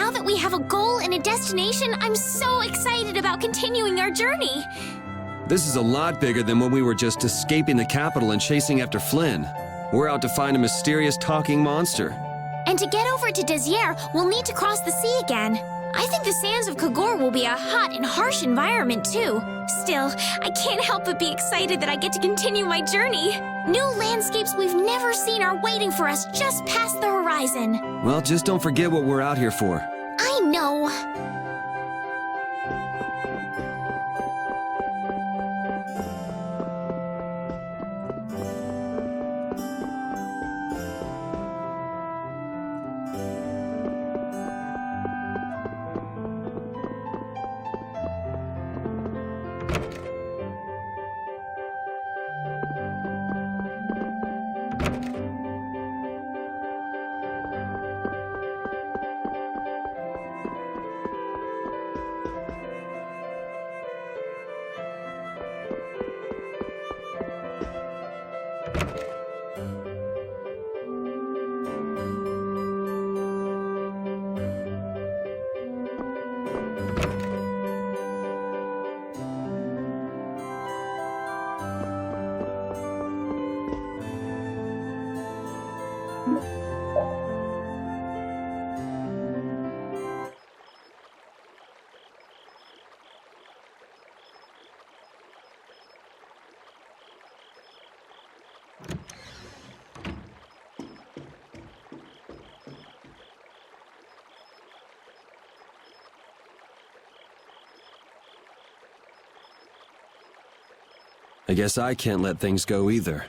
Now that we have a goal and a destination, I'm so excited about continuing our journey. This is a lot bigger than when we were just escaping the capital and chasing after Flynn. We're out to find a mysterious talking monster. And to get over to Desier, we'll need to cross the sea again. I think the sands of Kagor will be a hot and harsh environment, too. Still, I can't help but be excited that I get to continue my journey. New landscapes we've never seen are waiting for us just past the horizon. Well, just don't forget what we're out here for. I know. I guess I can't let things go either.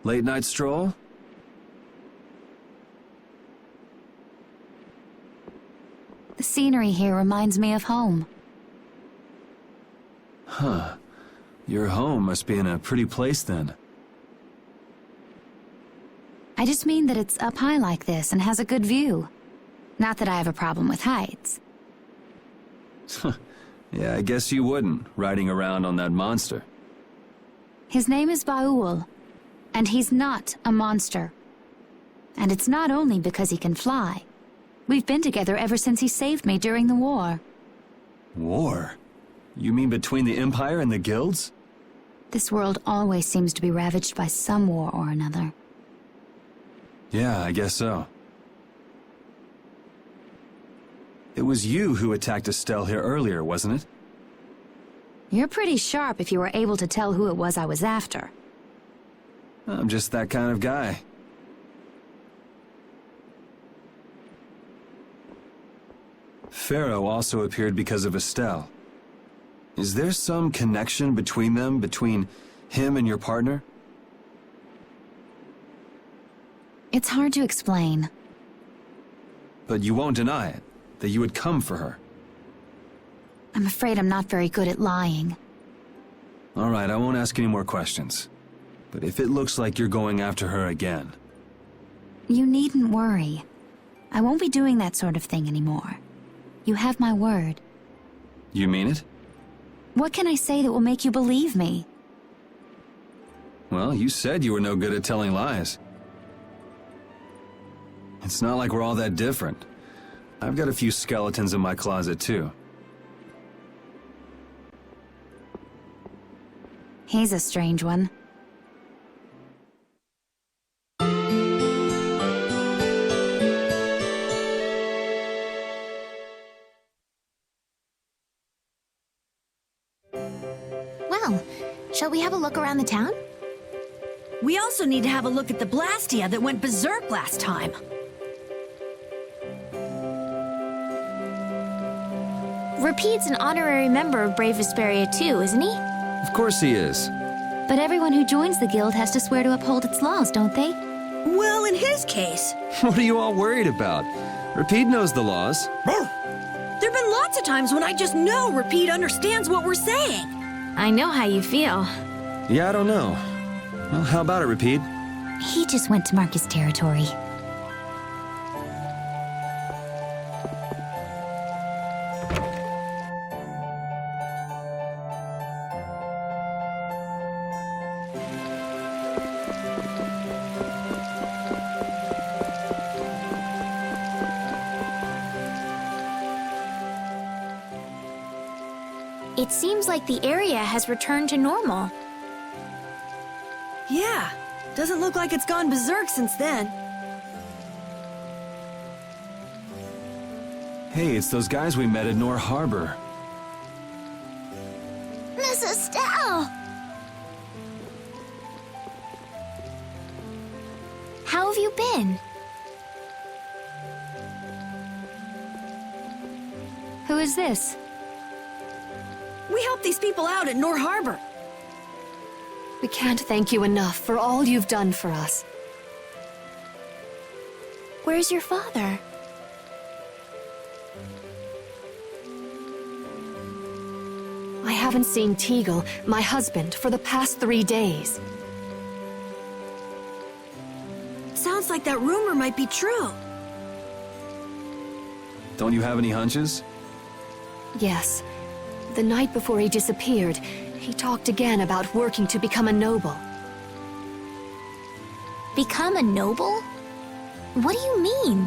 Late night stroll? The scenery here reminds me of home. Huh. Your home must be in a pretty place then. I just mean that it's up high like this and has a good view. Not that I have a problem with heights. Yeah, I guess you wouldn't, riding around on that monster. His name is Baul, and he's not a monster. And it's not only because he can fly. We've been together ever since he saved me during the war. War? You mean between the Empire and the guilds? This world always seems to be ravaged by some war or another. Yeah, I guess so. It was you who attacked Estelle here earlier, wasn't it? You're pretty sharp if you were able to tell who it was I was after. I'm just that kind of guy. Pharaoh also appeared because of Estelle. Is there some connection between them, between him and your partner? It's hard to explain. But you won't deny it, that you would come for her. I'm afraid I'm not very good at lying. All right, I won't ask any more questions. But if it looks like you're going after her again... You needn't worry. I won't be doing that sort of thing anymore. You have my word. You mean it? What can I say that will make you believe me? Well, you said you were no good at telling lies. It's not like we're all that different. I've got a few skeletons in my closet, too. He's a strange one. Well, shall we have a look around the town? We also need to have a look at the Blastia that went berserk last time. Rapide's an honorary member of Brave Vesperia too, isn't he? Of course he is. But everyone who joins the guild has to swear to uphold its laws, don't they? Well, in his case, What are you all worried about? Rapide knows the laws. there've been lots of times when I just know Rapide understands what we're saying. I know how you feel. Yeah, I don't know. Well, how about it, Rapide? He just went to mark his territory. It seems like the area has returned to normal. Yeah, doesn't look like it's gone berserk since then. Hey, it's those guys we met at Nor Harbor. Miss Estelle! How have you been? Who is this? We helped these people out at Nor Harbor. We can't thank you enough for all you've done for us. Where's your father? I haven't seen Teagle, my husband, for the past 3 days. Sounds like that rumor might be true. Don't you have any hunches? Yes. The night before he disappeared, he talked again about working to become a noble. Become a noble? What do you mean?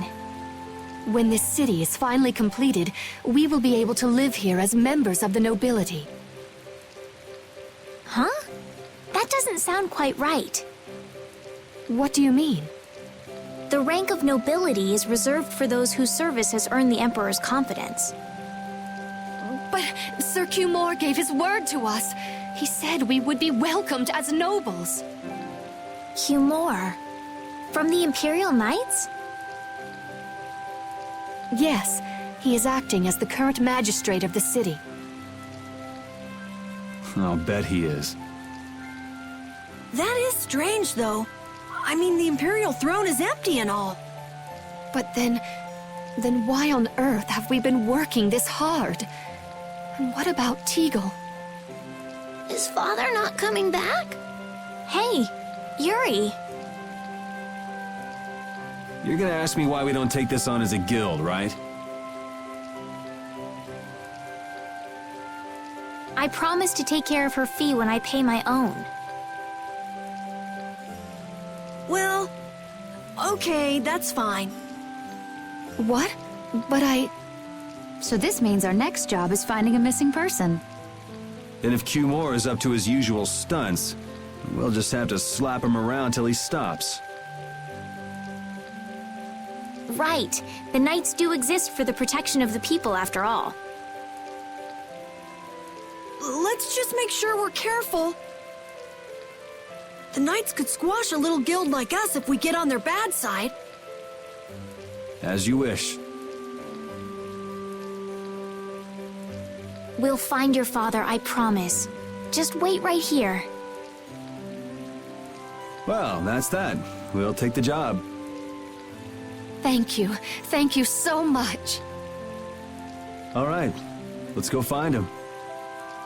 When this city is finally completed, we will be able to live here as members of the nobility. Huh? That doesn't sound quite right. What do you mean? The rank of nobility is reserved for those whose service has earned the Emperor's confidence. But Sir Cumore gave his word to us. He said we would be welcomed as nobles. Cumore. From the Imperial Knights? Yes, he is acting as the current magistrate of the city. I'll bet he is. That is strange, though. I mean, the Imperial throne is empty and all. But then why on earth have we been working this hard? And what about Teagle? Is father not coming back? Hey, Yuri. You're gonna ask me why we don't take this on as a guild, right? I promise to take care of her fee when I pay my own. Well, okay, that's fine. What? But So this means our next job is finding a missing person. And if Cumore is up to his usual stunts, we'll just have to slap him around till he stops. Right. The Knights do exist for the protection of the people, after all. Let's just make sure we're careful. The Knights could squash a little guild like us if we get on their bad side. As you wish. We'll find your father, I promise. Just wait right here. Well, that's that. We'll take the job. thank you. Thank you so much. All right, let's go find him.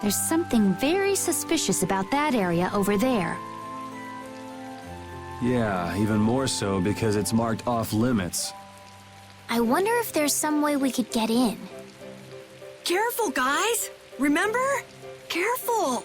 There's something very suspicious about that area over there. Yeah, even more so because it's marked off limits. I wonder if there's some way we could get in. Careful, guys! Remember? Careful!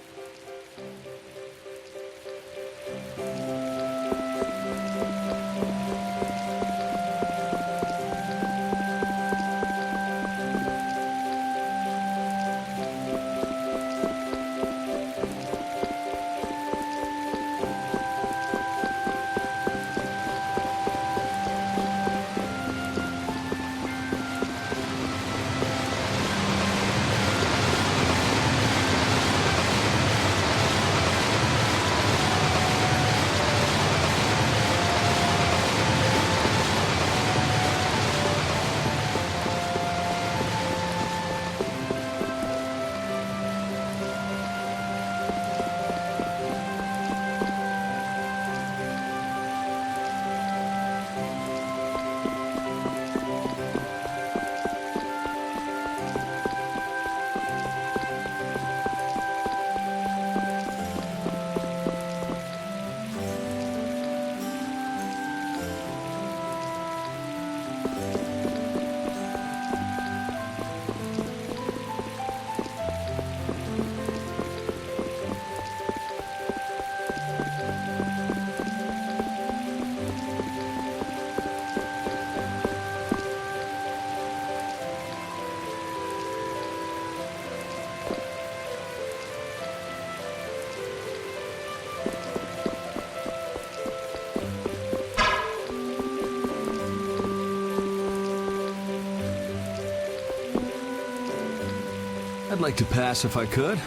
like to pass if I could.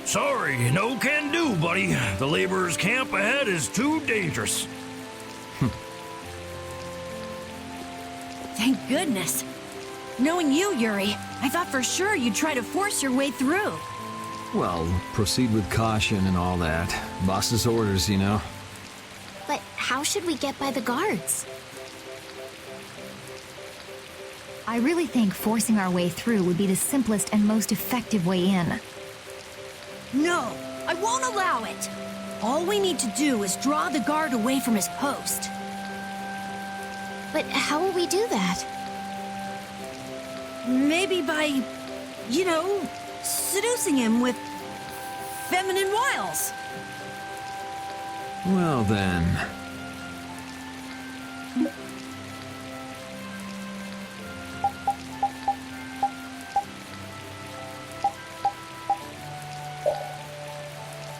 Sorry, no can do, buddy. The laborers' camp ahead is too dangerous. Thank goodness. Knowing you, Yuri, I thought for sure you'd try to force your way through. Well, proceed with caution and all that. Boss's orders, you know. But how should we get by the guards? I really think forcing our way through would be the simplest and most effective way in. No, I won't allow it. All we need to do is draw the guard away from his post. But how will we do that? Maybe by, you know, seducing him with feminine wiles. Well then.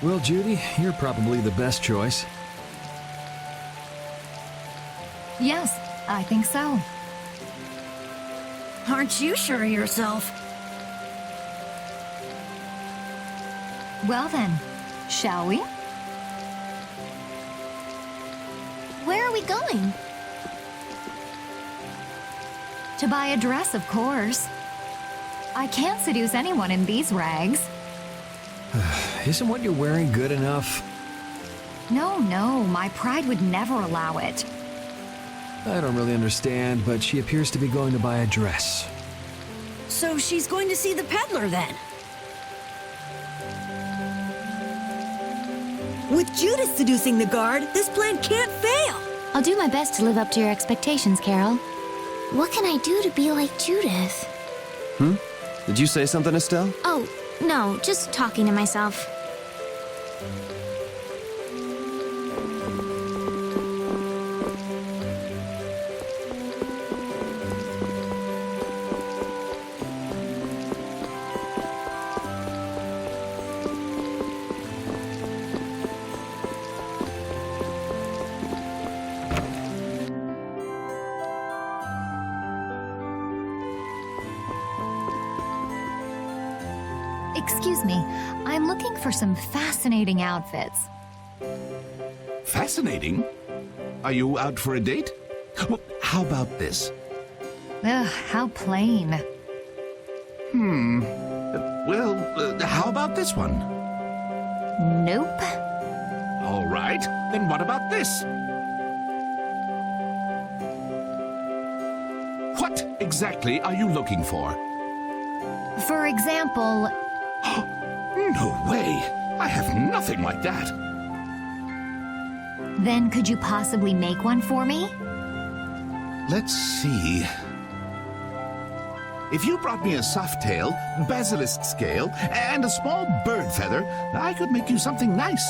Well, Judy, you're probably the best choice. Yes, I think so. Aren't you sure of yourself? Well then, shall we? Where are we going? To buy a dress, of course. I can't seduce anyone in these rags. Isn't what you're wearing good enough? No, my pride would never allow it. I don't really understand, but she appears to be going to buy a dress. So she's going to see the peddler then? With Judas seducing the guard, this plan can't fail! I'll do my best to live up to your expectations, Carol. What can I do to be like Judith? Did you say something, Estelle? Oh, no, just talking to myself. Excuse me, I'm looking for some fascinating outfits. Fascinating? Are you out for a date? Well, how about this? Ugh, how plain. How about this one? Nope. All right, then what about this? What exactly are you looking for? For example, No way! I have nothing like that. then could you possibly make one for me? Let's see. If you brought me a soft tail, basilisk scale, and a small bird feather, I could make you something nice.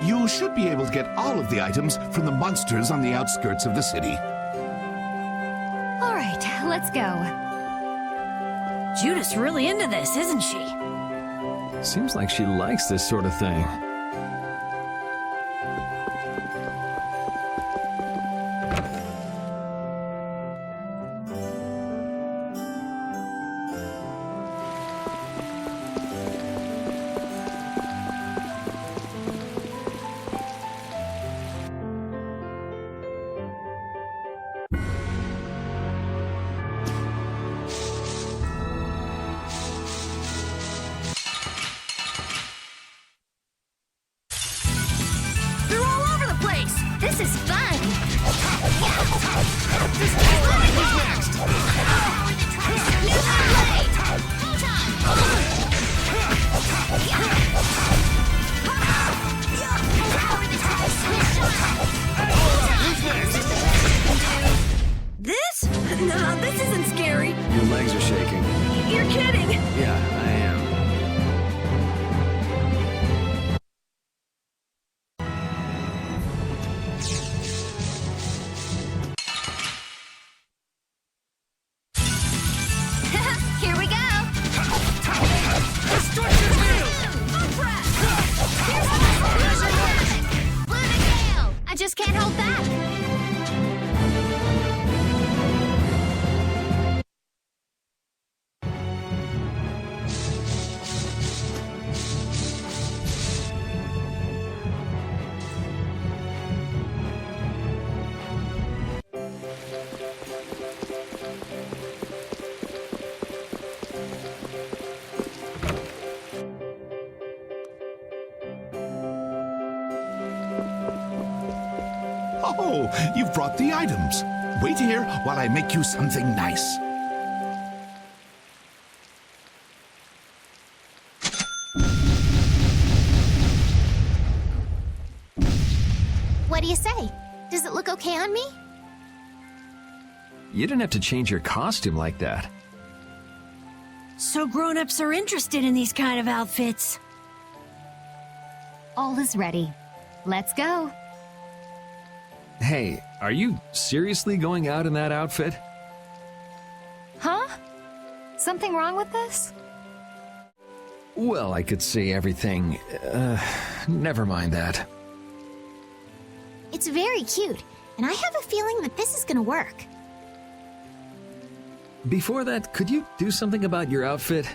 You should be able to get all of the items from the monsters on the outskirts of the city. All right, let's go. Judith's really into this, isn't she? Seems like she likes this sort of thing. Oh, you've brought the items. Wait here while I make you something nice. What do you say? Does it look okay on me? You didn't have to change your costume like that. So grown-ups are interested in these kind of outfits. All is ready. Let's go. Hey, are you seriously going out in that outfit? Huh? Something wrong with this? Well, I could see everything. Never mind that. It's very cute, and I have a feeling that this is gonna work. Before that, could you do something about your outfit?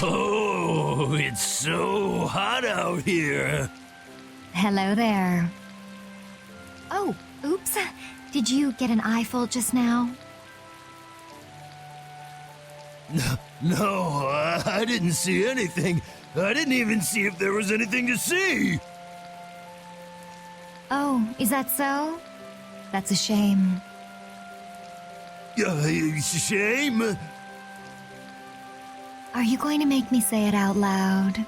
Oh, it's so hot out here. Hello there. Oh, oops. Did you get an eyeful just now? No, I didn't see anything. I didn't even see if there was anything to see. Oh, is that so? That's a shame. Shame. Are you going to make me say it out loud?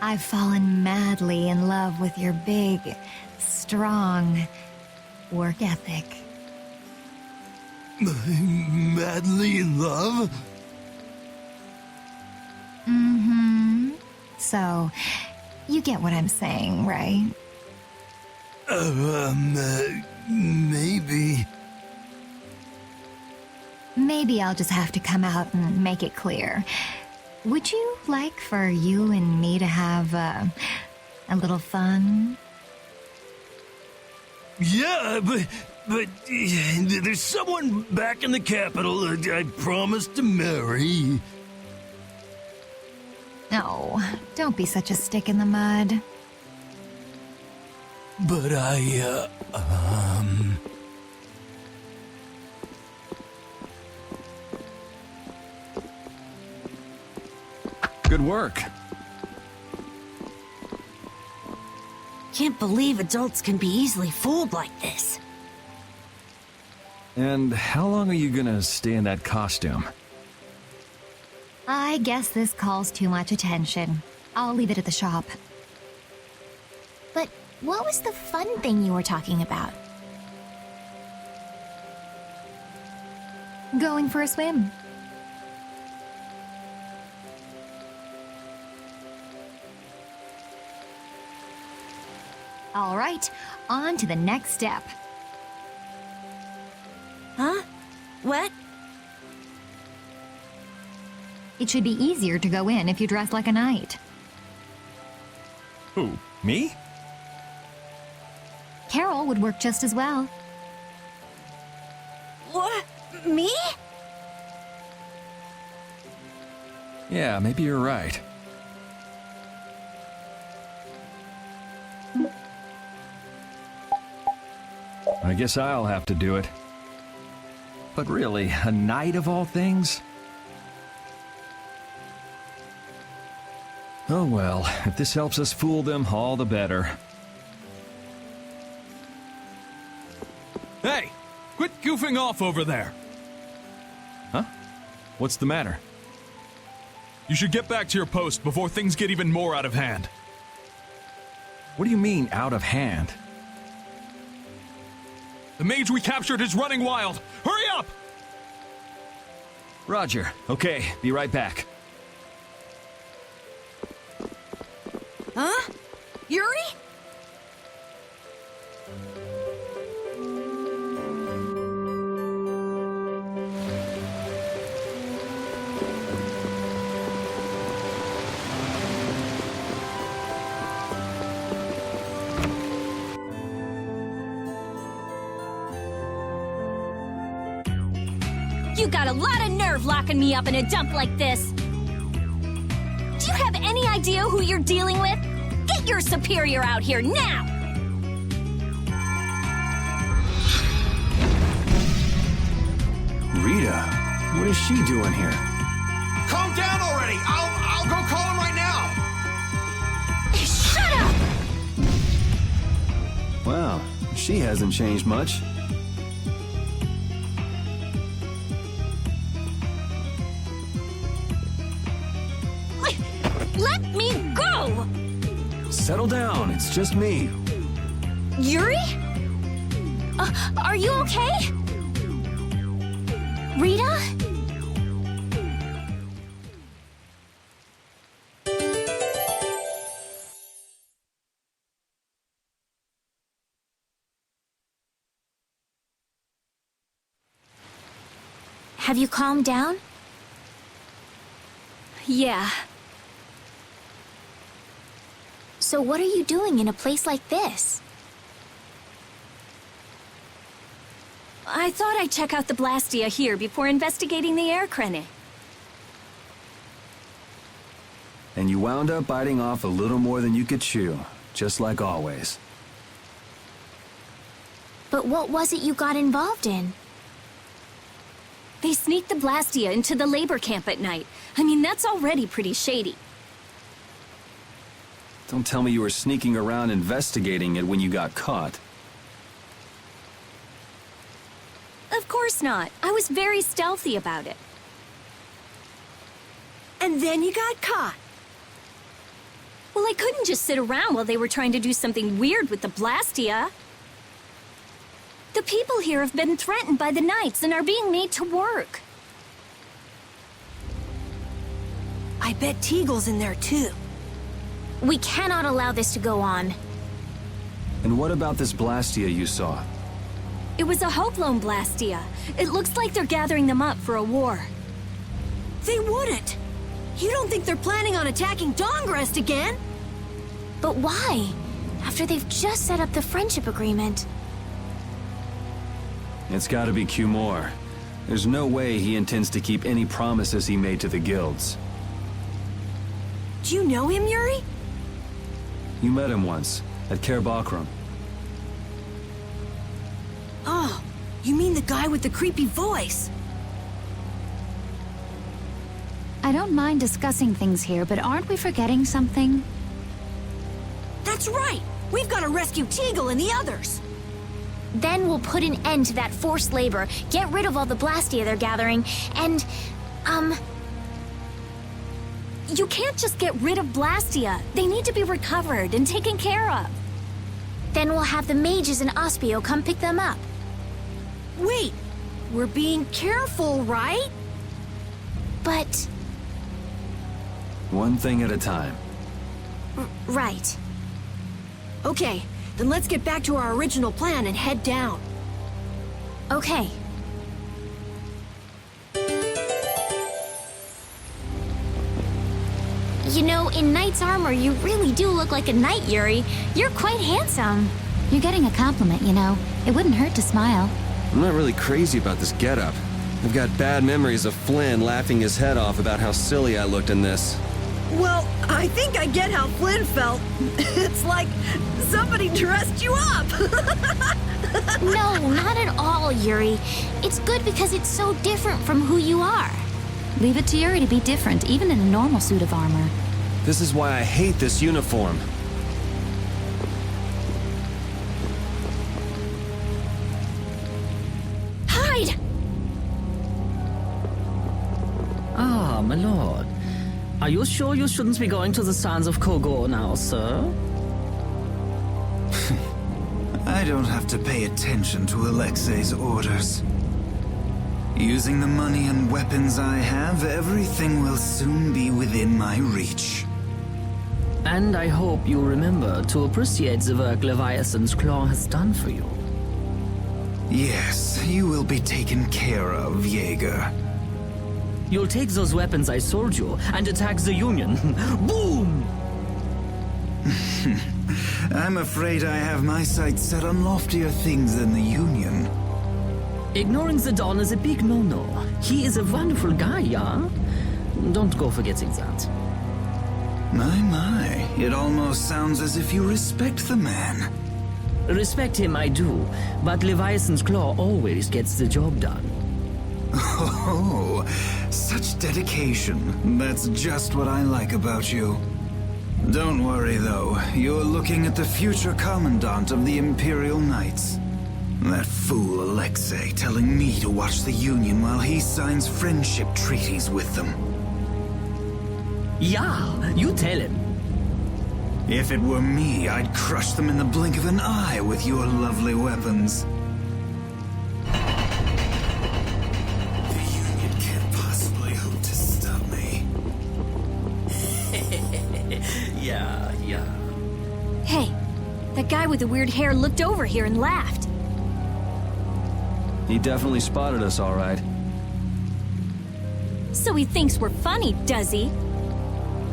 I've fallen madly in love with your big, strong work ethic. Madly in love? Mm-hmm. So, you get what I'm saying, right? Maybe. Maybe I'll just have to come out and make it clear. Would you like for you and me to have a little fun? Yeah, but there's someone back in the capital I promised to marry. No, don't be such a stick in the mud. But Good work. Can't believe adults can be easily fooled like this. And how long are you gonna stay in that costume? I guess this calls too much attention. I'll leave it at the shop. But what was the fun thing you were talking about? Going for a swim. All right, on to the next step. Huh? What? It should be easier to go in if you dress like a knight. Who, me? Carol would work just as well. What? Me? Yeah, maybe you're right. I guess I'll have to do it. But really, a knight of all things? Oh well, if this helps us fool them, all the better. Hey! Quit goofing off over there! Huh? What's the matter? You should get back to your post before things get even more out of hand. What do you mean, out of hand? The mage we captured is running wild! Hurry up! Roger. Okay, be right back. Huh? Yuri? You got a lot of nerve locking me up in a dump like this. Do you have any idea who you're dealing with? Get your superior out here now! Rita, what is she doing here? Calm down already! I'll go call him right now! Shut up! Wow, she hasn't changed much. Let me go! Settle down, it's just me. Yuri? Are you okay? Rita? Have you calmed down? Yeah. So what are you doing in a place like this? I thought I'd check out the Blastia here before investigating the air crenny. And you wound up biting off a little more than you could chew, just like always. But what was it you got involved in? They sneaked the Blastia into the labor camp at night. I mean, that's already pretty shady. Don't tell me you were sneaking around investigating it when you got caught. Of course not. I was very stealthy about it. And then you got caught. Well, I couldn't just sit around while they were trying to do something weird with the Blastia. The people here have been threatened by the Knights and are being made to work. I bet Teagle's in there too. We cannot allow this to go on. And what about this Blastia you saw? It was a Hoplone Blastia. It looks like they're gathering them up for a war. They wouldn't. You don't think they're planning on attacking Dawngrest again? But why? After they've just set up the friendship agreement. It's gotta be Cumore. There's no way he intends to keep any promises he made to the guilds. Do you know him, Yuri? You met him once, at Caer Bakram. Oh, you mean the guy with the creepy voice? I don't mind discussing things here, but aren't we forgetting something? That's right! We've got to rescue Teagle and the others! Then we'll put an end to that forced labor, get rid of all the Blastia they're gathering, and, You can't just get rid of Blastia. They need to be recovered and taken care of. Then we'll have the mages and Ospio come pick them up. Wait! We're being careful, right? But... One thing at a time. right. Okay, then let's get back to our original plan and head down. Okay. You know, in knight's armor, you really do look like a knight, Yuri. You're quite handsome. You're getting a compliment, you know. It wouldn't hurt to smile. I'm not really crazy about this getup. I've got bad memories of Flynn laughing his head off about how silly I looked in this. Well, I think I get how Flynn felt. It's like somebody dressed you up. No, not at all, Yuri. It's good because it's so different from who you are. Leave it to Yuri to be different, even in a normal suit of armor. This is why I hate this uniform. Hide! Ah, my lord. Are you sure you shouldn't be going to the sands of Kogor now, sir? I don't have to pay attention to Alexei's orders. Using the money and weapons I have, everything will soon be within my reach. And I hope you remember to appreciate the work Leviathan's Claw has done for you. Yes, you will be taken care of, Jaeger. You'll take those weapons I sold you and attack the Union. Boom! I'm afraid I have my sights set on loftier things than the Union. Ignoring the Don is a big no-no. He is a wonderful guy, yeah? Don't go forgetting that. My, it almost sounds as if you respect the man. Respect him, I do, but Leviathan's Claw always gets the job done. Oh, such dedication. That's just what I like about you. Don't worry, though. You're looking at the future Commandant of the Imperial Knights. That fool Alexei telling me to watch the Union while he signs friendship treaties with them. Yeah, you tell him. If it were me, I'd crush them in the blink of an eye with your lovely weapons. The Union can't possibly hope to stop me. Yeah. Hey, that guy with the weird hair looked over here and laughed. He definitely spotted us, all right. So he thinks we're funny, does he?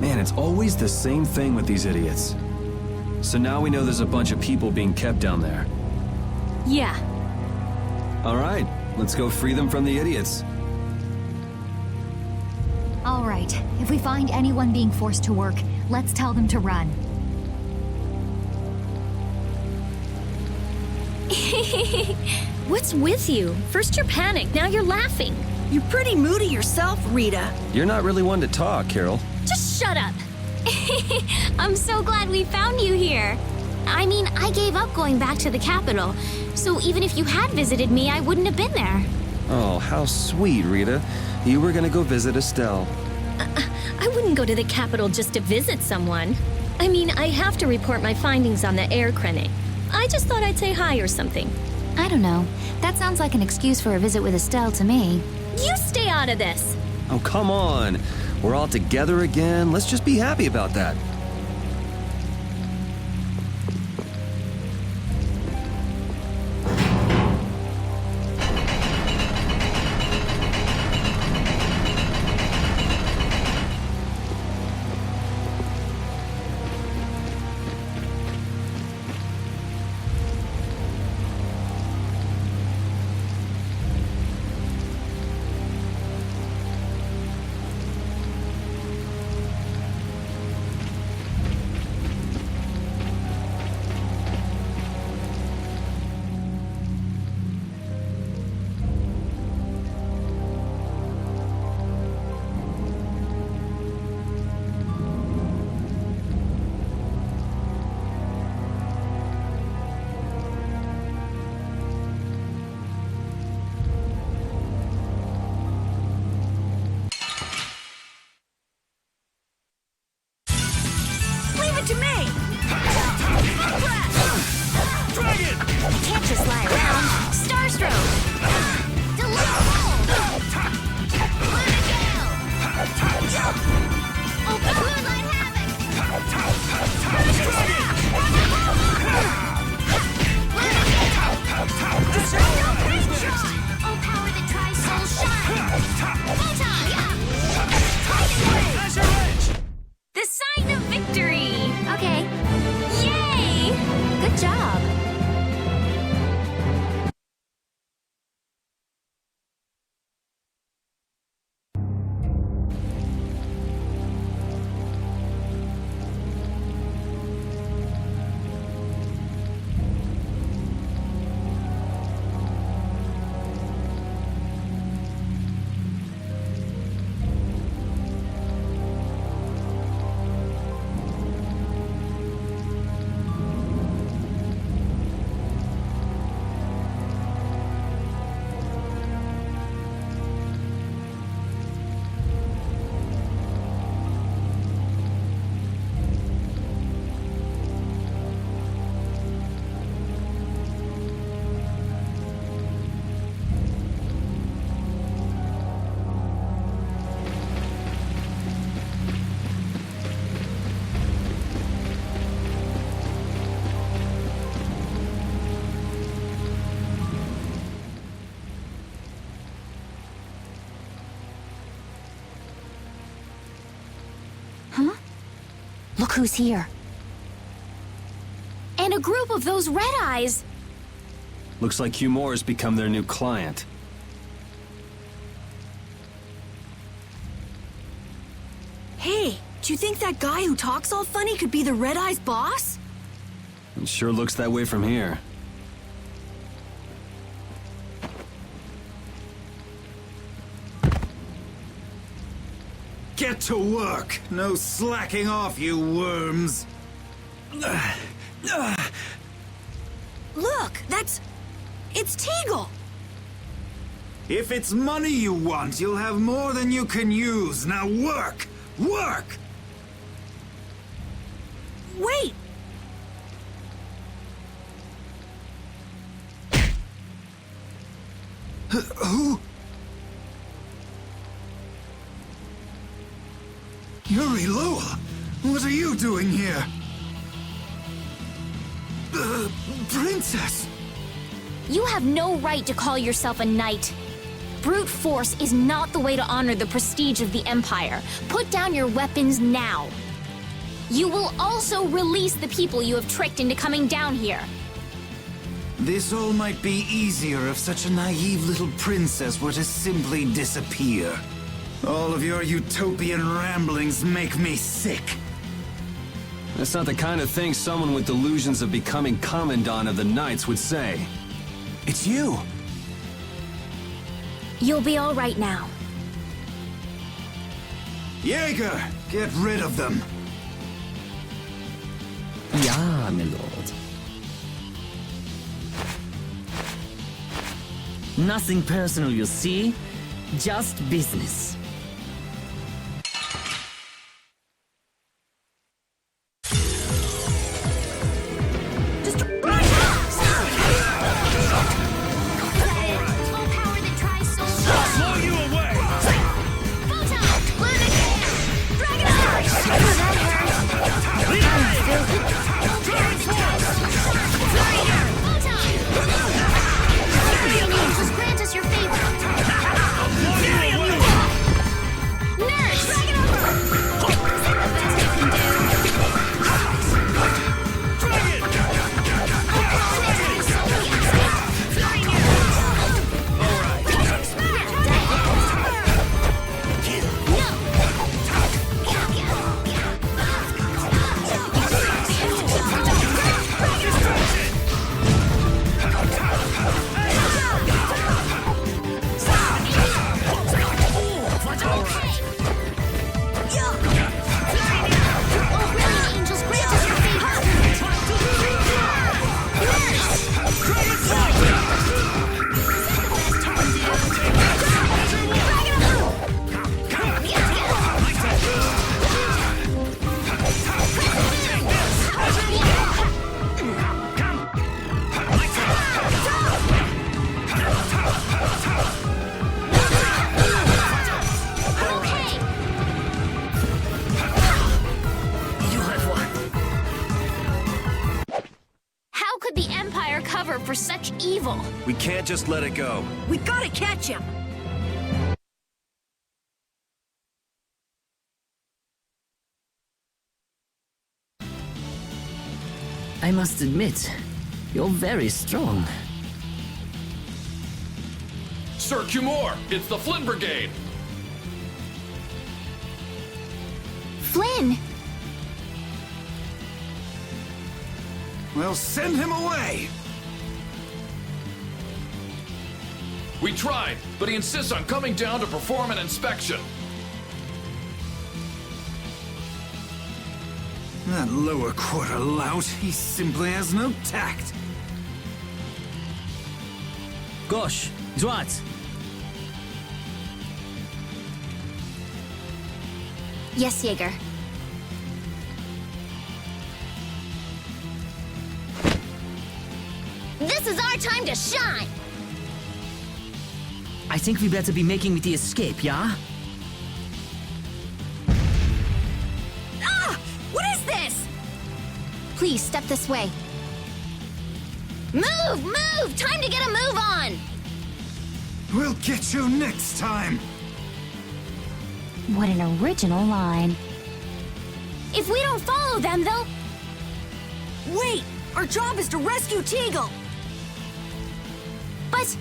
Man, it's always the same thing with these idiots. So now we know there's a bunch of people being kept down there. Yeah. All right, let's go free them from the idiots. All right, if we find anyone being forced to work, let's tell them to run. What's with you? First you're panicked, now you're laughing. You're pretty moody yourself, Rita. You're not really one to talk, Carol. Just shut up. I'm so glad we found you here. I mean, I gave up going back to the capital, so even if you had visited me, I wouldn't have been there. Oh, how sweet, Rita. You were gonna go visit Estelle. I wouldn't go to the capital just to visit someone. I mean, I have to report my findings on the air clinic. I just thought I'd say hi or something. I don't know. That sounds like an excuse for a visit with Estelle to me. You stay out of this. Oh, come on. We're all together again. Let's just be happy about that. To me! Dragon! Can't just lie around. Starstroke! Delete Bolt! Lunar Gale! Moonlight Havoc! Oh, power that tries soul shine! Photon! Lightning Ray! The sign of victory! Okay. Yay! Good job. Look who's here. And a group of those red eyes. Looks like Humore's become their new client. Hey, do you think that guy who talks all funny could be the Red Eye's boss? It sure looks that way from here. Get to work! No slacking off, you worms! Look, it's Teagle! If it's money you want, you'll have more than you can use. Now work! Work! Wait! Who? Yuri Lowell! What are you doing here? Princess! You have no right to call yourself a knight. Brute force is not the way to honor the prestige of the Empire. Put down your weapons now. You will also release the people you have tricked into coming down here. This all might be easier if such a naive little princess were to simply disappear. All of your utopian ramblings make me sick. That's not the kind of thing someone with delusions of becoming Commandant of the Knights would say. It's you! You'll be all right now. Jaeger, get rid of them! Ja, my lord. Nothing personal, you see? Just business. For such evil. We can't just let it go. We gotta catch him! I must admit, you're very strong. Sir Cumore, it's the Flynn Brigade! Flynn! Well, send him away! We tried, but he insists on coming down to perform an inspection. That lower quarter lout, he simply has no tact. Gauche, droite. Yes, Jaeger. This is our time to shine! I think we better be making the escape, yeah? Ah! What is this? Please, step this way. Move! Move! Time to get a move on! We'll get you next time! What an original line. If we don't follow them, they'll... Wait! Our job is to rescue Teagle! But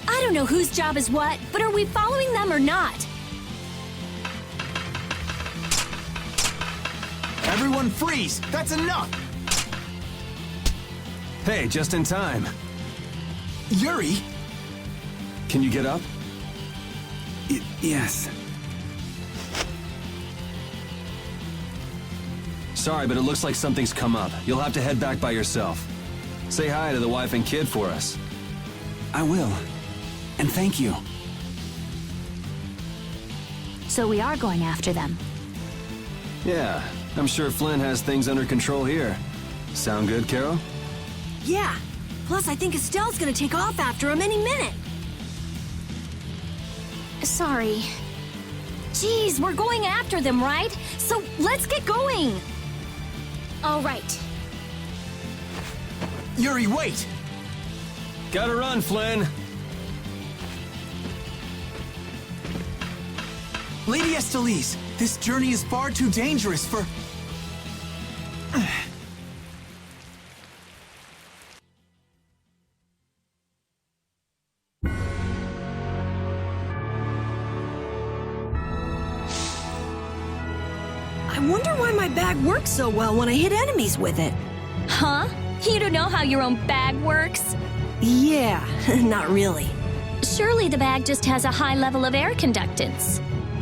I don't know whose job is what, but are we following them or not? Everyone freeze! That's enough! Hey, just in time. Yuri? Can you get up? Yes. Sorry, but it looks like something's come up. You'll have to head back by yourself. Say hi to the wife and kid for us. I will. And thank you. So we are going after them. Yeah, I'm sure Flynn has things under control here. Sound good, Carol? Yeah. Plus, I think Estelle's gonna take off after him any minute. Sorry. Geez, we're going after them, right? So let's get going. All right. Yuri, wait! Gotta run, Flynn! Lady Estellise, this journey is far too dangerous for... I wonder why my bag works so well when I hit enemies with it. Huh? You don't know how your own bag works? Yeah, not really. Surely the bag just has a high level of air conductance.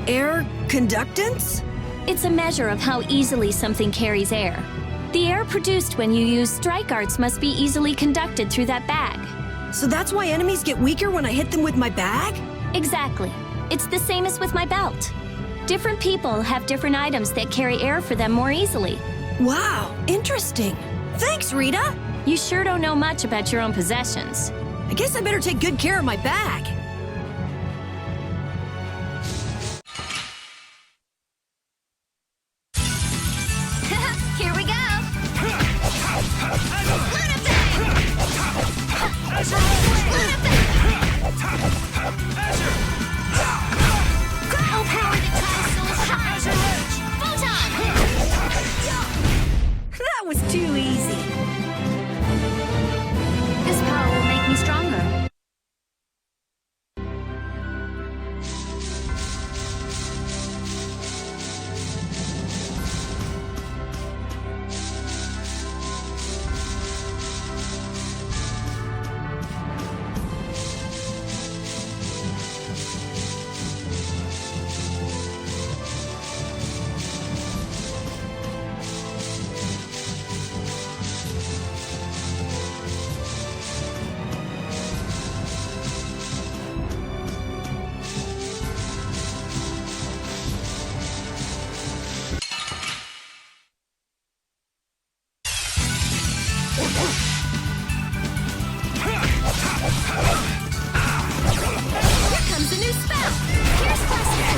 Air conductance? It's a measure of how easily something carries air. The air produced when you use strike arts must be easily conducted through that bag. So that's why enemies get weaker when I hit them with my bag? Exactly. It's the same as with my belt. Different people have different items that carry air for them more easily. Wow, interesting. Thanks, Rita. You sure don't know much about your own possessions. I guess I better take good care of my bag. Here we go. I'll power the castle's shine. Photon! That was too easy. This power will make me stronger. Here comes a new spell. Here's Buster.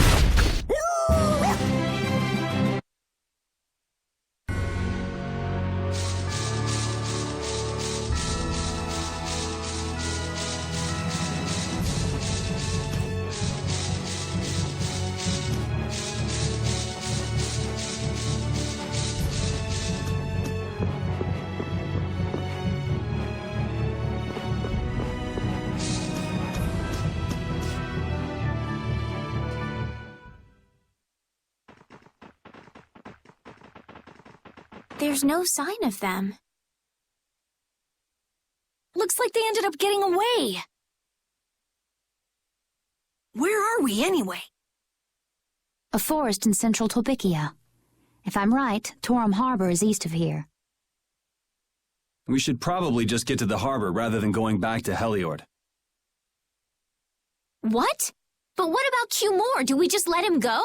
There's no sign of them. Looks like they ended up getting away. Where are we anyway? A forest in central Tolbikia. If I'm right, Torim Harbor is east of here. We should probably just get to the harbor rather than going back to Heliord. What? But what about Q-More? Do we just let him go?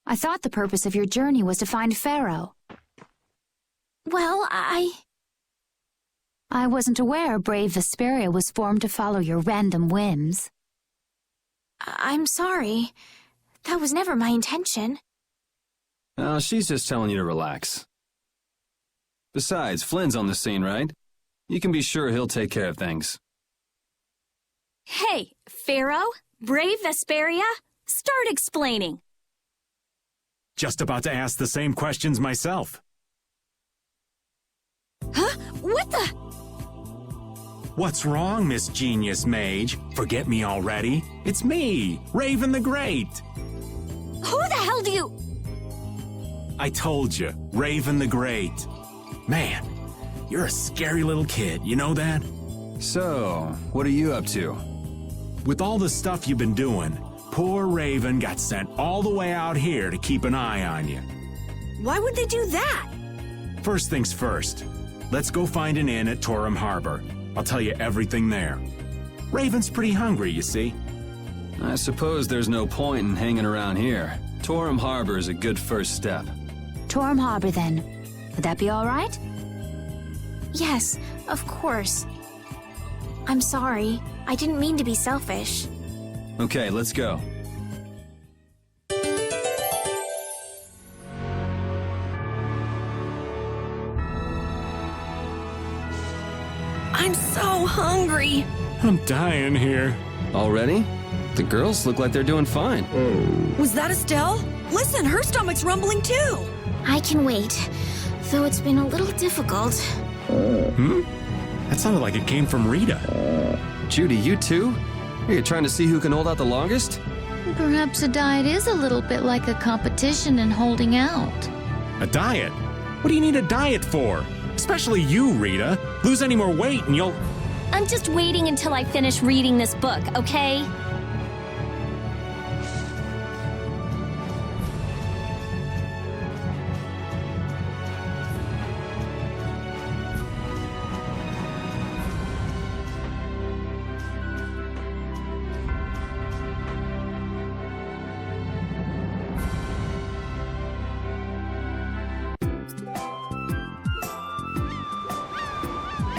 I thought the purpose of your journey was to find Pharaoh. Well, I wasn't aware brave Vesperia was formed to follow your random whims. I'm sorry. That was never my intention. Oh, she's just telling you to relax. Besides, Flynn's on the scene, right? You can be sure he'll take care of things. Hey, Pharaoh? Brave Vesperia? Start explaining. Just about to ask the same questions myself. Huh? What the? What's wrong, Miss Genius Mage? Forget me already? It's me, Raven the Great. Who the hell do you... I told you, Raven the Great. Man, you're a scary little kid, you know that? So, what are you up to? With all the stuff you've been doing, poor Raven got sent all the way out here to keep an eye on you. Why would they do that? First things first, let's go find an inn at Torim Harbor. I'll tell you everything there. Raven's pretty hungry, you see. I suppose there's no point in hanging around here. Torim Harbor is a good first step. Torim Harbor, then. Would that be all right? Yes, of course. I'm sorry. I didn't mean to be selfish. Okay, let's go. I'm so hungry. I'm dying here. Already? The girls look like they're doing fine. Was that Estelle? Listen, her stomach's rumbling too. I can wait, though it's been a little difficult. That sounded like it came from Rita. Judy, you too? Are you trying to see who can hold out the longest? Perhaps a diet is a little bit like a competition in holding out. A diet? What do you need a diet for? Especially you, Rita. Lose any more weight and you'll... I'm just waiting until I finish reading this book, okay?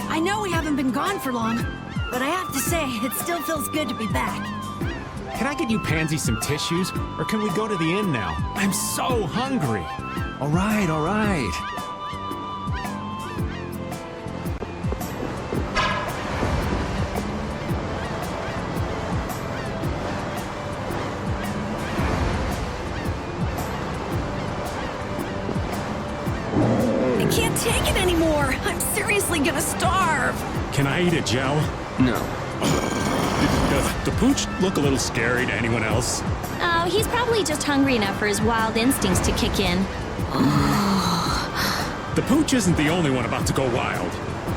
I know we haven't been gone for long, but I have to say, it still feels good to be back. Can I get you Pansy some tissues? Or can we go to the inn now? I'm so hungry. All right, all right. I can't take it anymore. I'm seriously gonna starve. Can I eat it, Joe? No. Does the pooch look a little scary to anyone else? Oh, he's probably just hungry enough for his wild instincts to kick in. The pooch isn't the only one about to go wild.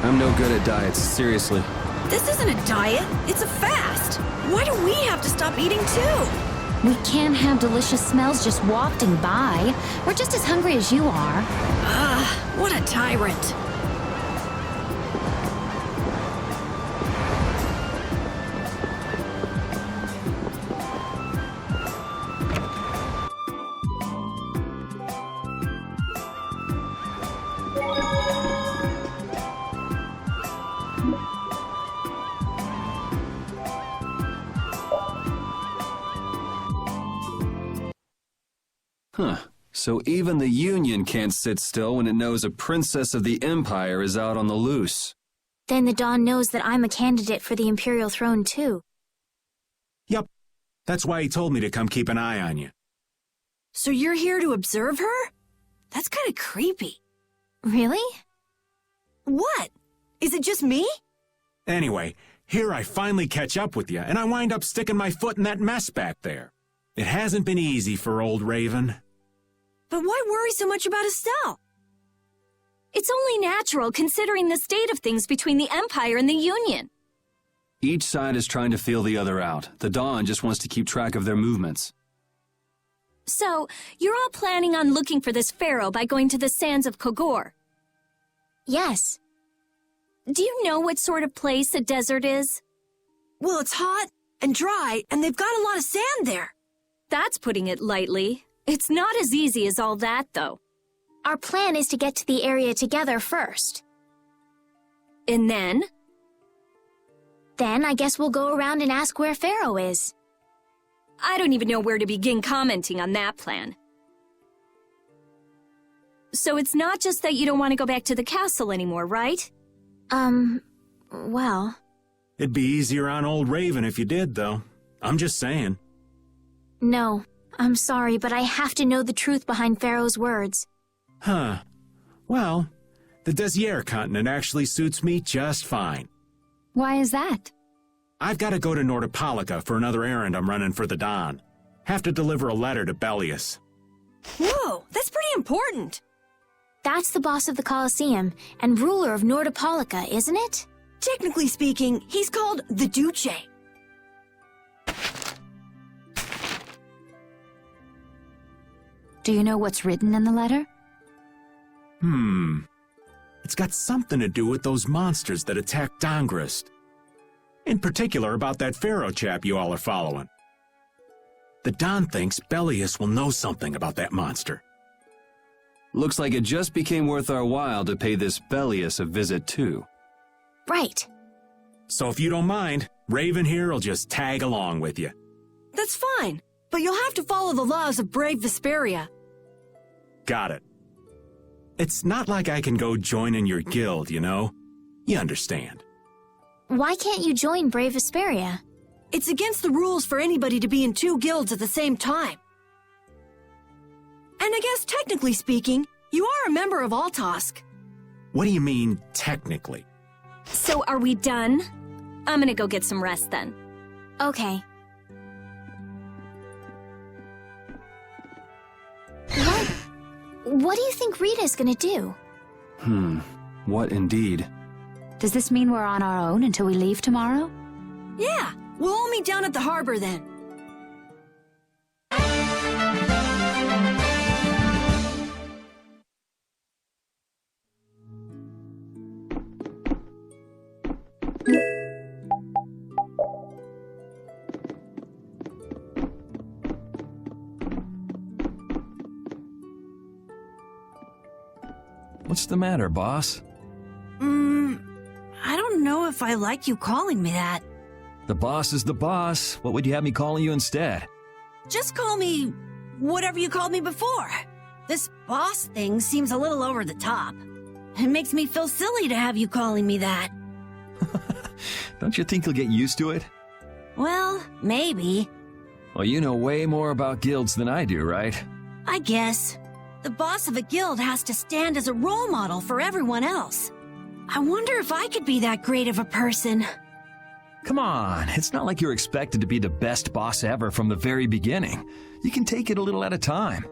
I'm no good at diets, seriously. This isn't a diet, it's a fast. Why do we have to stop eating too? We can't have delicious smells just wafting by. We're just as hungry as you are. What a tyrant. Huh. So even the Union can't sit still when it knows a princess of the Empire is out on the loose. Then the Dawn knows that I'm a candidate for the Imperial throne, too. Yup. That's why he told me to come keep an eye on you. So you're here to observe her? That's kind of creepy. Really? What? Is it just me? Anyway, here I finally catch up with you, and I wind up sticking my foot in that mess back there. It hasn't been easy for old Raven. But why worry so much about Estelle? It's only natural considering the state of things between the Empire and the Union. Each side is trying to feel the other out. The Dawn just wants to keep track of their movements. So, you're all planning on looking for this pharaoh by going to the sands of Kogor? Yes. Do you know what sort of place a desert is? Well, it's hot and dry, and they've got a lot of sand there. That's putting it lightly. It's not as easy as all that, though. Our plan is to get to the area together first. And then? Then I guess we'll go around and ask where Pharaoh is. I don't even know where to begin commenting on that plan. So it's not just that you don't want to go back to the castle anymore, right? Well... It'd be easier on old Raven if you did, though. I'm just saying. No, I'm sorry, but I have to know the truth behind Pharaoh's words. Huh. Well, the Desier continent actually suits me just fine. Why is that? I've got to go to Nordopolica for another errand I'm running for the Don. Have to deliver a letter to Bellius. Whoa, that's pretty important. That's the boss of the Colosseum and ruler of Nordopolica, isn't it? Technically speaking, he's called the Duce. Do you know what's written in the letter? It's got something to do with those monsters that attacked Dongrist. In particular about that Pharaoh chap you all are following. The Don thinks Bellius will know something about that monster. Looks like it just became worth our while to pay this Bellius a visit too. Right. So if you don't mind, Raven here will just tag along with you. That's fine, but you'll have to follow the laws of brave Vesperia. Got it. It's not like I can go join in your guild, you know? You understand. Why can't you join Brave Vesperia? It's against the rules for anybody to be in 2 guilds at the same time. And I guess technically speaking, you are a member of Altosk. What do you mean, technically? So are we done? I'm gonna go get some rest then. Okay. What do you think Rita's gonna do? What indeed? Does this mean we're on our own until we leave tomorrow? Yeah, we'll all meet down at the harbor then. What's the matter, boss? I don't know if I like you calling me that. The boss is the boss. What would you have me calling you instead? Just call me whatever you called me before. This boss thing seems a little over the top. It makes me feel silly to have you calling me that. Don't you think you'll get used to it? Well, maybe. Well, you know way more about guilds than I do, right? I guess. The boss of a guild has to stand as a role model for everyone else. I wonder if I could be that great of a person. Come on, it's not like you're expected to be the best boss ever from the very beginning. You can take it a little at a time.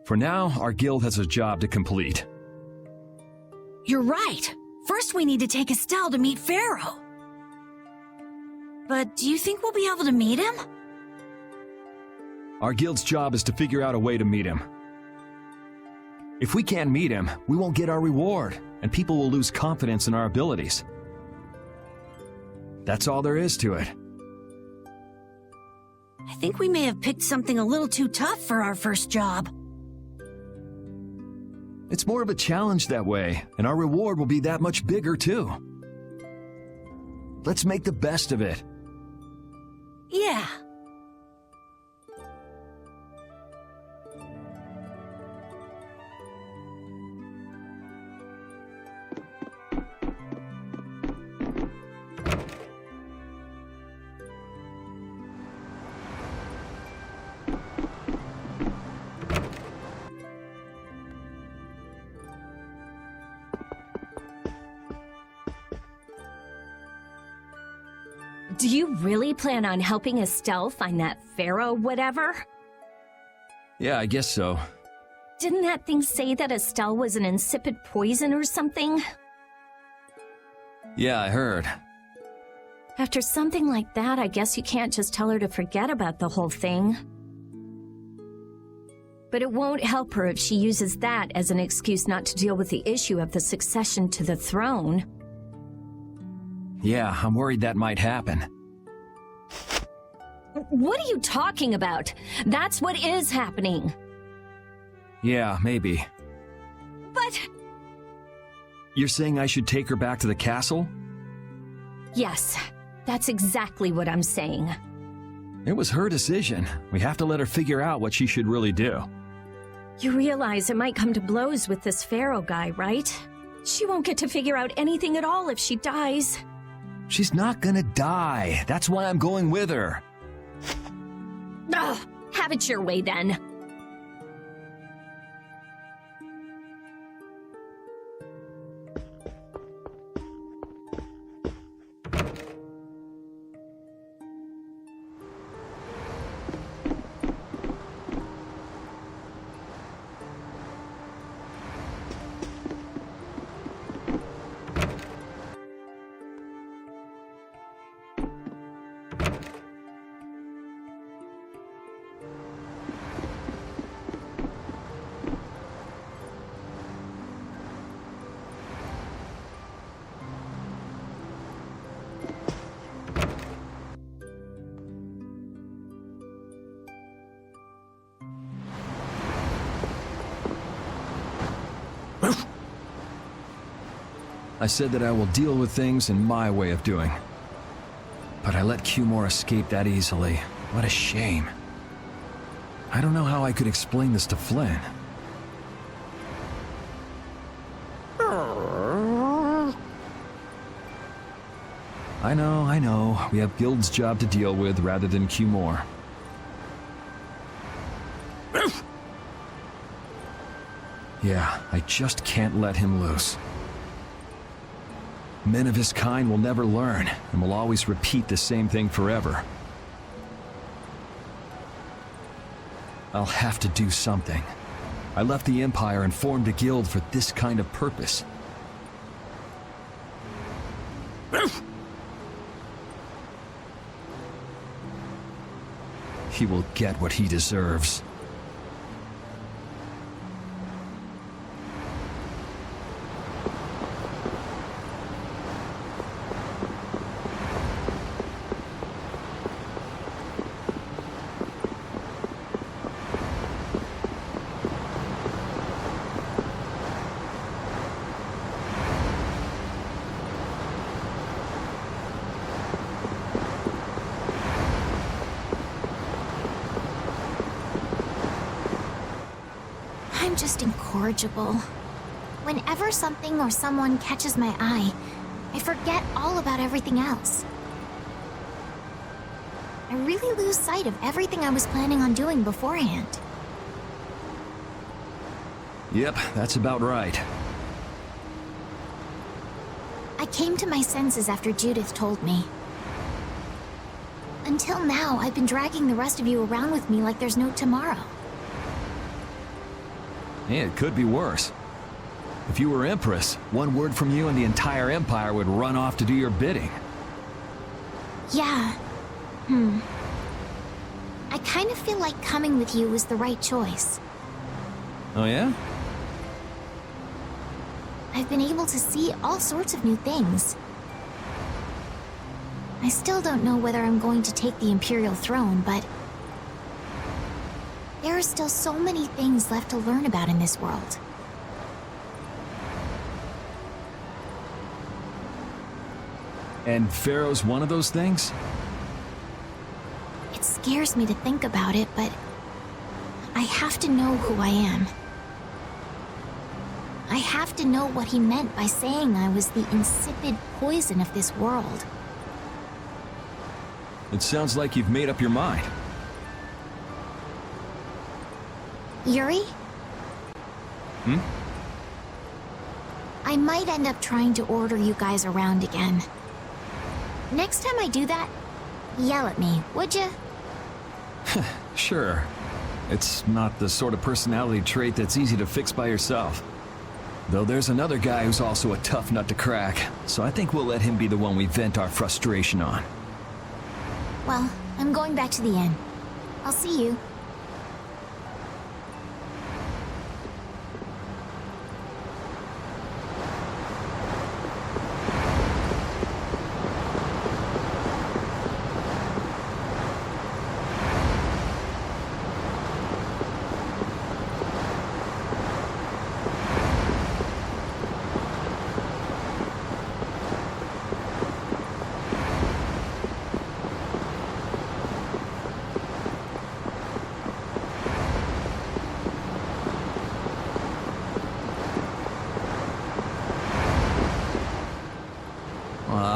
For now, our guild has a job to complete. You're right. First we need to take Estelle to meet Pharaoh. But do you think we'll be able to meet him? Our guild's job is to figure out a way to meet him. If we can't meet him, we won't get our reward, and people will lose confidence in our abilities. That's all there is to it. I think we may have picked something a little too tough for our first job. It's more of a challenge that way, and our reward will be that much bigger too. Let's make the best of it. Yeah. Do you really plan on helping Estelle find that Pharaoh whatever? Yeah, I guess so. Didn't that thing say that Estelle was an insipid poison or something? Yeah, I heard. After something like that, I guess you can't just tell her to forget about the whole thing. But it won't help her if she uses that as an excuse not to deal with the issue of the succession to the throne. Yeah, I'm worried that might happen. What are you talking about? That's what is happening. Yeah, maybe. But... You're saying I should take her back to the castle? Yes, that's exactly what I'm saying. It was her decision. We have to let her figure out what she should really do. You realize it might come to blows with this Pharaoh guy, right? She won't get to figure out anything at all if she dies. She's not gonna die. That's why I'm going with her. Ugh, have it your way then. I said that I will deal with things in my way of doing. But I let Cumore escape that easily. What a shame. I don't know how I could explain this to Flynn. I know. We have Guild's job to deal with rather than Cumore. Yeah, I just can't let him loose. Men of his kind will never learn, and will always repeat the same thing forever. I'll have to do something. I left the Empire and formed a guild for this kind of purpose. He will get what he deserves. I'm just incorrigible. Whenever something or someone catches my eye, I forget all about everything else. I really lose sight of everything I was planning on doing beforehand. Yep, that's about right. I came to my senses after Judith told me. Until now, I've been dragging the rest of you around with me like there's no tomorrow. Yeah, it could be worse. If you were Empress, one word from you and the entire Empire would run off to do your bidding. Yeah. I kind of feel like coming with you was the right choice. Oh yeah? I've been able to see all sorts of new things. I still don't know whether I'm going to take the Imperial throne, but there are still so many things left to learn about in this world. And Pharaoh's one of those things? It scares me to think about it, but I have to know who I am. I have to know what he meant by saying I was the insipid poison of this world. It sounds like you've made up your mind. Yuri? I might end up trying to order you guys around again. Next time I do that, yell at me, would ya? Sure. It's not the sort of personality trait that's easy to fix by yourself. Though there's another guy who's also a tough nut to crack, so I think we'll let him be the one we vent our frustration on. Well, I'm going back to the inn. I'll see you.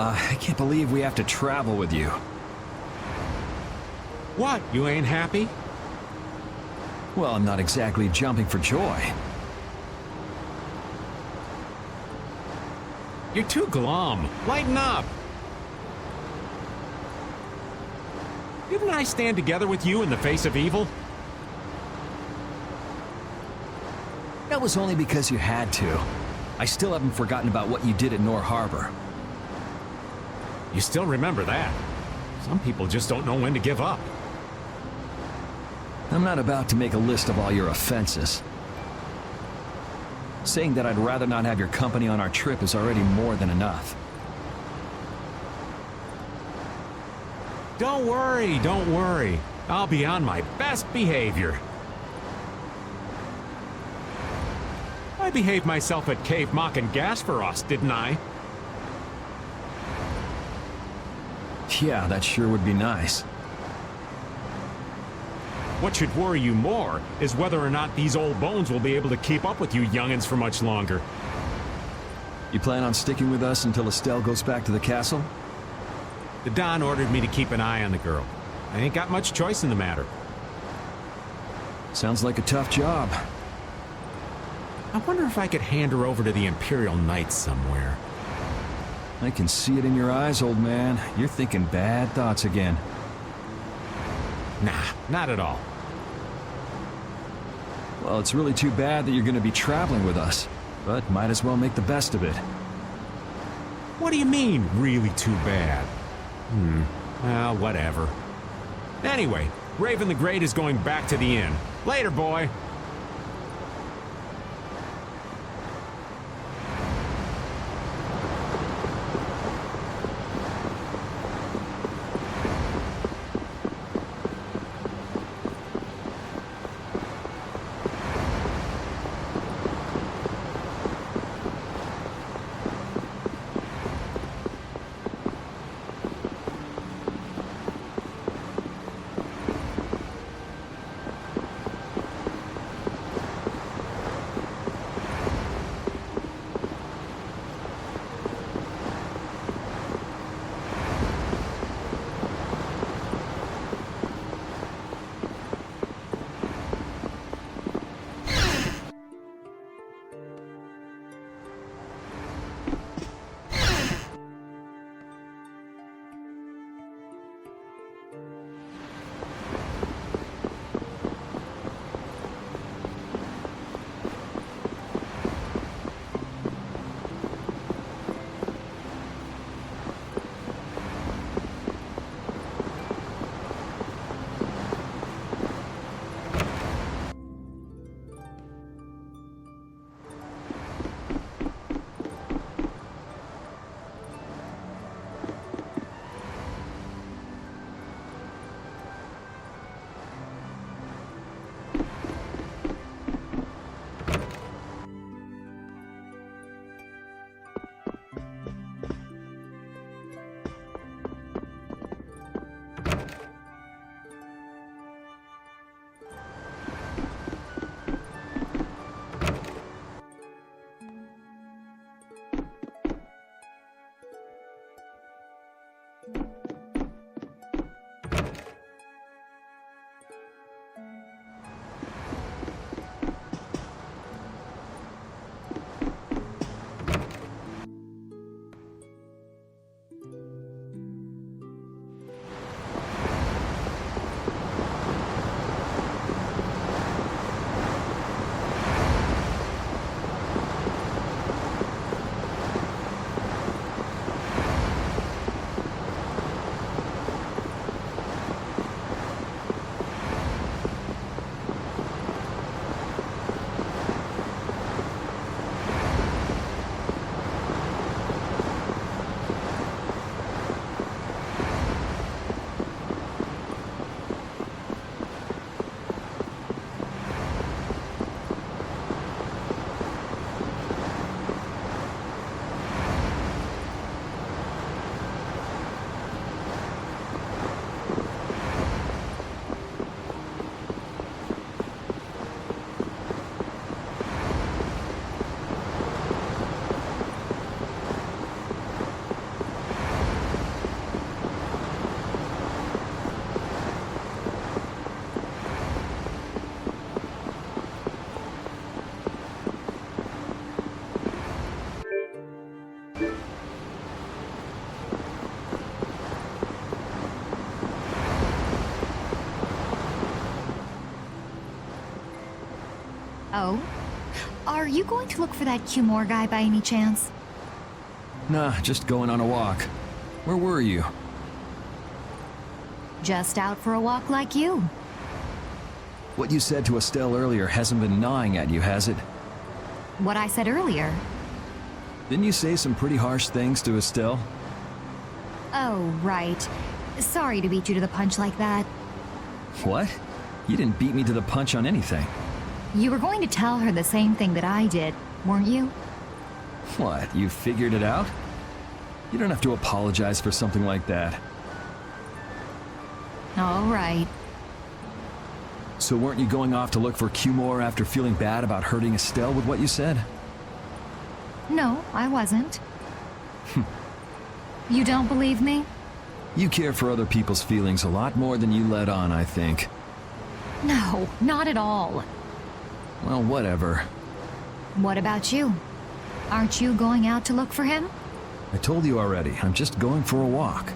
I can't believe we have to travel with you. What, you ain't happy? Well, I'm not exactly jumping for joy. You're too glum. Lighten up. Didn't I stand together with you in the face of evil? That was only because you had to. I still haven't forgotten about what you did at Nor Harbor. You still remember that. Some people just don't know when to give up. I'm not about to make a list of all your offenses. Saying that I'd rather not have your company on our trip is already more than enough. Don't worry. I'll be on my best behavior. I behaved myself at Cave Mock and Gas for us, didn't I? Yeah, that sure would be nice. What should worry you more is whether or not these old bones will be able to keep up with you youngins for much longer. You plan on sticking with us until Estelle goes back to the castle? The Don ordered me to keep an eye on the girl. I ain't got much choice in the matter. Sounds like a tough job. I wonder if I could hand her over to the Imperial Knights somewhere. I can see it in your eyes, old man. You're thinking bad thoughts again. Nah, not at all. Well, it's really too bad that you're going to be traveling with us, but might as well make the best of it. What do you mean, really too bad? Well, whatever. Anyway, Raven the Great is going back to the inn. Later, boy! Oh? Are you going to look for that Cumore guy by any chance? Nah, just going on a walk. Where were you? Just out for a walk like you. What you said to Estelle earlier hasn't been gnawing at you, has it? What I said earlier. Didn't you say some pretty harsh things to Estelle? Oh, right. Sorry to beat you to the punch like that. What? You didn't beat me to the punch on anything. You were going to tell her the same thing that I did, weren't you? What, you figured it out? You don't have to apologize for something like that. All right. So weren't you going off to look for Cumore after feeling bad about hurting Estelle with what you said? No, I wasn't. You don't believe me? You care for other people's feelings a lot more than you let on, I think. No, not at all. Well, whatever. What about you? Aren't you going out to look for him? I told you already, I'm just going for a walk.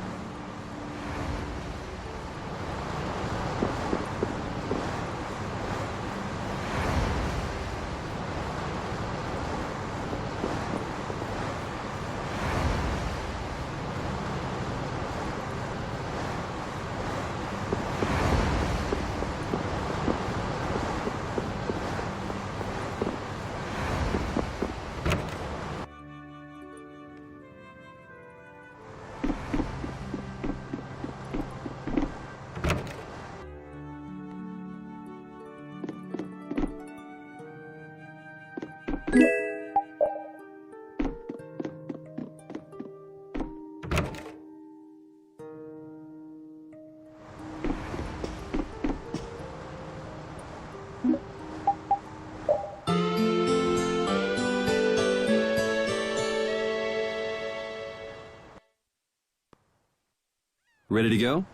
Ready to go?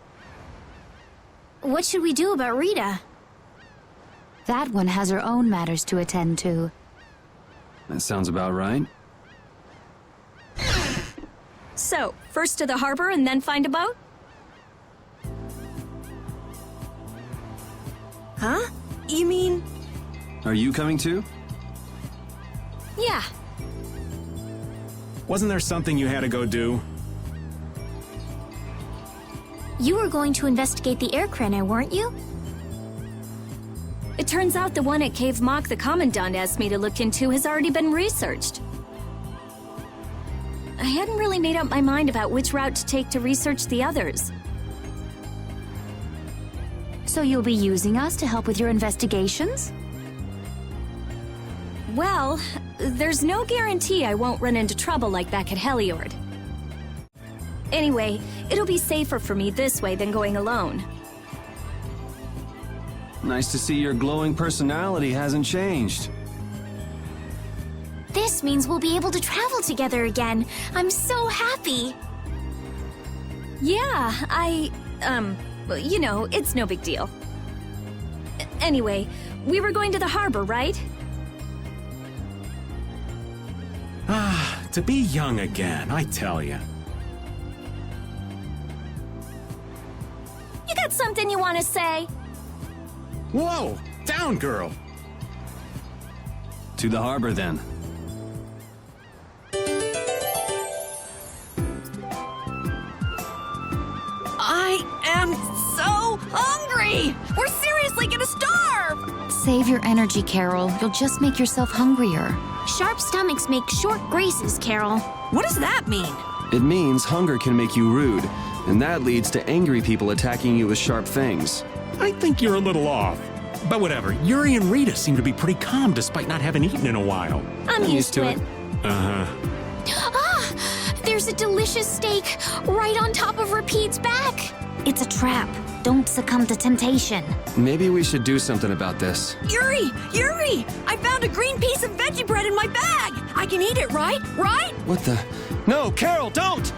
What should we do about Rita? That one has her own matters to attend to. That sounds about right. So, first to the harbor and then find a boat? Huh? You mean... Are you coming too? Yeah. Wasn't there something you had to go do? You were going to investigate the air craner, weren't you? It turns out the one at Cave Mock the Commandant asked me to look into has already been researched. I hadn't really made up my mind about which route to take to research the others. So you'll be using us to help with your investigations? Well, there's no guarantee I won't run into trouble like back at Heliord. Anyway, it'll be safer for me this way than going alone. Nice to see your glowing personality hasn't changed. This means we'll be able to travel together again. I'm so happy. Yeah, well, you know, it's no big deal. Anyway, we were going to the harbor, right? Ah, to be young again, I tell you. You got something you want to say? Whoa! Down, girl! To the harbor, then. I am so hungry! We're seriously gonna starve! Save your energy, Carol. You'll just make yourself hungrier. Sharp stomachs make short graces, Carol. What does that mean? It means hunger can make you rude, and that leads to angry people attacking you with sharp things. I think you're a little off. But whatever, Yuri and Rita seem to be pretty calm despite not having eaten in a while. I'm used to it. Uh-huh. Ah! There's a delicious steak right on top of Rapide's back. It's a trap. Don't succumb to temptation. Maybe we should do something about this. Yuri! Yuri! I found a green piece of veggie bread in my bag! I can eat it, right? Right? What the? No, Carol, don't!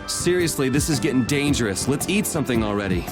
Seriously, this is getting dangerous. Let's eat something already.